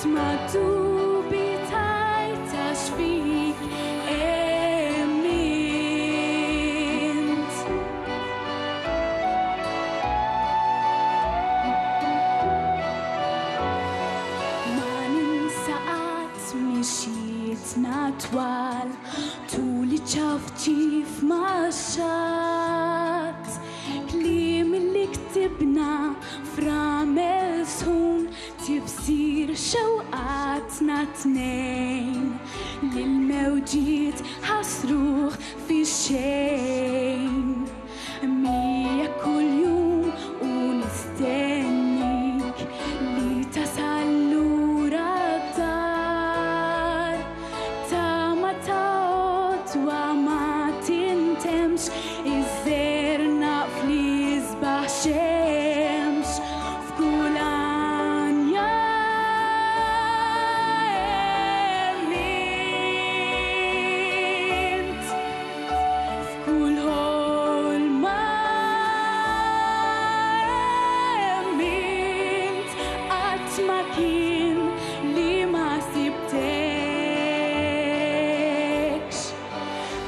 ma du bitejtax fik emint. Ma ninsa qatt mixietna twal tul iċ-ċafċif ma' xatt, kliem li ktibna f'ramel sħun tifsir xewqatna tnejn lil-mewġiet ħasruh fix-xejn. Mija kuljum u nistennik li tasal lura d-dar, tama ta'odwa ma tintemx iż-żerna fl-isbaħ xemx f'kull anja emint, f'kull ħolma emint, qatt ma kien li ma sibtekx,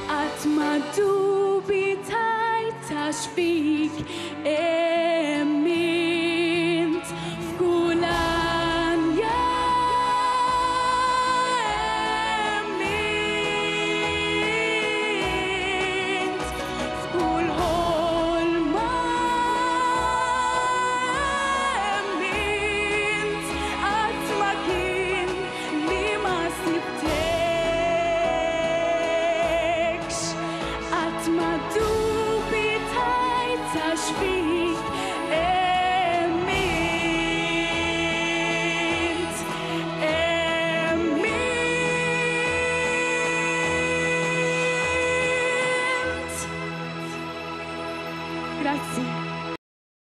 qatt ma dubitajtax fik emint, f'kull anja emint, f'kull ħolma emint, qatt ma kien li ma sibtekx, qatt ma dubitajtax fik emint, emint. Grazzi.